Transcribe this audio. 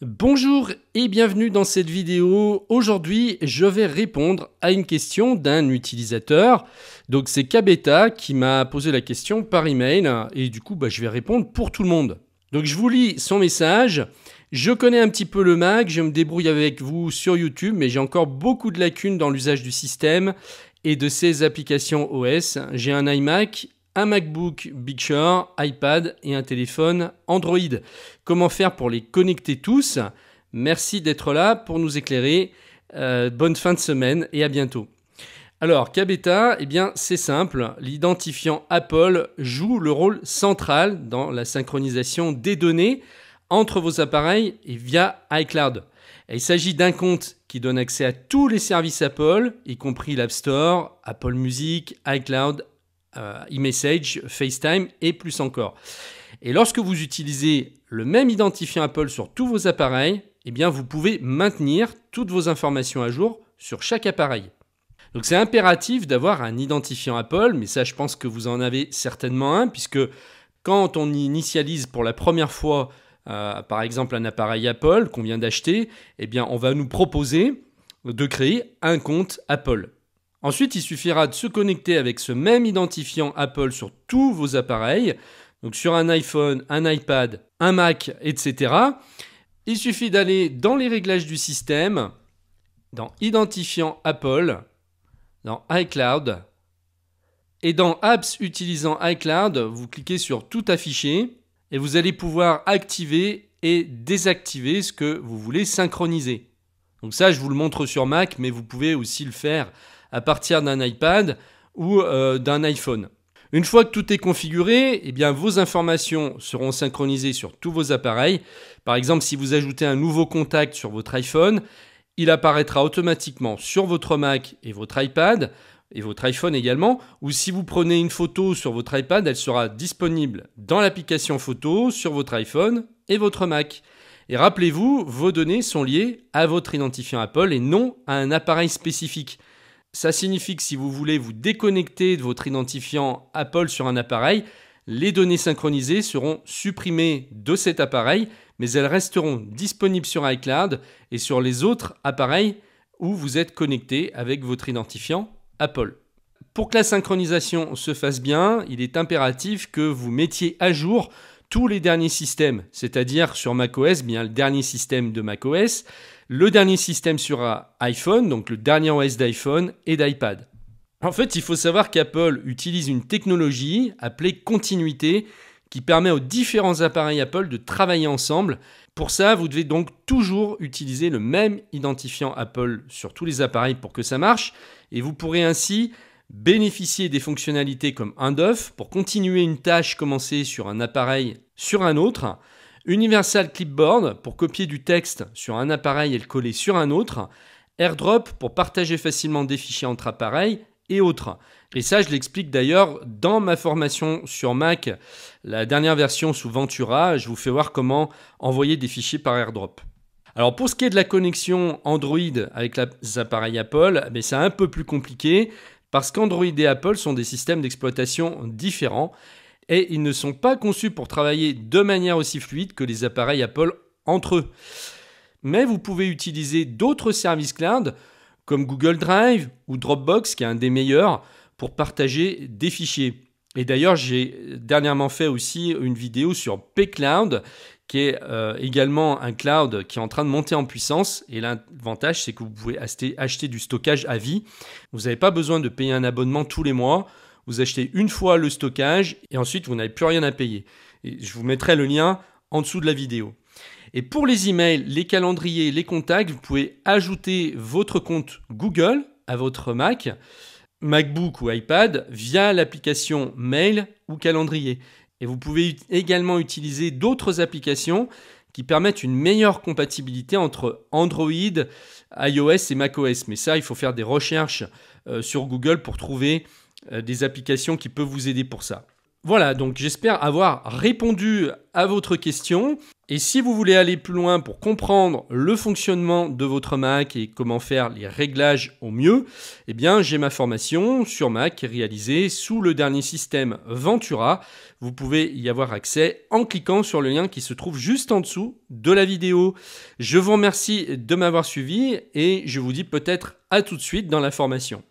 Bonjour et bienvenue dans cette vidéo. Aujourd'hui, je vais répondre à une question d'un utilisateur. Donc c'est Kabeta qui m'a posé la question par email et du coup, je vais répondre pour tout le monde. Donc je vous lis son message. Je connais un petit peu le Mac, je me débrouille avec vous sur YouTube, mais j'ai encore beaucoup de lacunes dans l'usage du système et de ses applications OS. J'ai un iMac, un MacBook Big Sur, iPad et un téléphone Android. Comment faire pour les connecter tous? Merci d'être là pour nous éclairer. Bonne fin de semaine et à bientôt. Alors, Kabeta, c'est simple. L'identifiant Apple joue le rôle central dans la synchronisation des données entre vos appareils et via iCloud. Il s'agit d'un compte qui donne accès à tous les services Apple, y compris l'App Store, Apple Music, iCloud, iMessage, FaceTime et plus encore. Et lorsque vous utilisez le même identifiant Apple sur tous vos appareils, vous pouvez maintenir toutes vos informations à jour sur chaque appareil. Donc c'est impératif d'avoir un identifiant Apple, mais ça je pense que vous en avez certainement un, puisque quand on initialise pour la première fois par exemple un appareil Apple qu'on vient d'acheter, on va nous proposer de créer un compte Apple. Ensuite, il suffira de se connecter avec ce même identifiant Apple sur tous vos appareils, donc sur un iPhone, un iPad, un Mac, etc. Il suffit d'aller dans les réglages du système, dans Identifiant Apple, dans iCloud, et dans Apps utilisant iCloud, vous cliquez sur Tout afficher, et vous allez pouvoir activer et désactiver ce que vous voulez synchroniser. Donc ça, je vous le montre sur Mac, mais vous pouvez aussi le faire à partir d'un iPad ou d'un iPhone. Une fois que tout est configuré, vos informations seront synchronisées sur tous vos appareils. Par exemple, si vous ajoutez un nouveau contact sur votre iPhone, il apparaîtra automatiquement sur votre Mac et votre iPad, et votre iPhone également, ou si vous prenez une photo sur votre iPad, elle sera disponible dans l'application photo sur votre iPhone et votre Mac. Et rappelez-vous, vos données sont liées à votre identifiant Apple et non à un appareil spécifique. Ça signifie que si vous voulez vous déconnecter de votre identifiant Apple sur un appareil, les données synchronisées seront supprimées de cet appareil, mais elles resteront disponibles sur iCloud et sur les autres appareils où vous êtes connecté avec votre identifiant Apple. Pour que la synchronisation se fasse bien, il est impératif que vous mettiez à jour tous les derniers systèmes, c'est-à-dire sur macOS, le dernier système de macOS, le dernier système sur iPhone, donc le dernier OS d'iPhone et d'iPad. En fait, il faut savoir qu'Apple utilise une technologie appelée continuité qui permet aux différents appareils Apple de travailler ensemble. Pour ça, vous devez donc toujours utiliser le même identifiant Apple sur tous les appareils pour que ça marche. Et vous pourrez ainsi bénéficier des fonctionnalités comme handoff pour continuer une tâche commencée sur un appareil sur un autre, Universal Clipboard pour copier du texte sur un appareil et le coller sur un autre, AirDrop pour partager facilement des fichiers entre appareils et autres. Et ça, je l'explique d'ailleurs dans ma formation sur Mac, la dernière version sous Ventura, je vous fais voir comment envoyer des fichiers par AirDrop. Alors pour ce qui est de la connexion Android avec les appareils Apple, c'est un peu plus compliqué parce qu'Android et Apple sont des systèmes d'exploitation différents et ils ne sont pas conçus pour travailler de manière aussi fluide que les appareils Apple entre eux. Mais vous pouvez utiliser d'autres services cloud comme Google Drive ou Dropbox, qui est un des meilleurs, pour partager des fichiers. Et d'ailleurs, j'ai dernièrement fait aussi une vidéo sur pCloud, qui est également un cloud qui est en train de monter en puissance. Et l'avantage, c'est que vous pouvez acheter du stockage à vie. Vous n'avez pas besoin de payer un abonnement tous les mois. Vous achetez une fois le stockage et ensuite, vous n'avez plus rien à payer. Et je vous mettrai le lien en dessous de la vidéo. Et pour les emails, les calendriers, les contacts, vous pouvez ajouter votre compte Google à votre Mac, MacBook ou iPad via l'application Mail ou Calendrier. Et vous pouvez également utiliser d'autres applications qui permettent une meilleure compatibilité entre Android, iOS et macOS. Mais ça, il faut faire des recherches sur Google pour trouver des applications qui peuvent vous aider pour ça. Voilà, donc j'espère avoir répondu à votre question. Et si vous voulez aller plus loin pour comprendre le fonctionnement de votre Mac et comment faire les réglages au mieux, eh bien j'ai ma formation sur Mac réalisée sous le dernier système Ventura. Vous pouvez y avoir accès en cliquant sur le lien qui se trouve juste en dessous de la vidéo. Je vous remercie de m'avoir suivi et je vous dis peut-être à tout de suite dans la formation.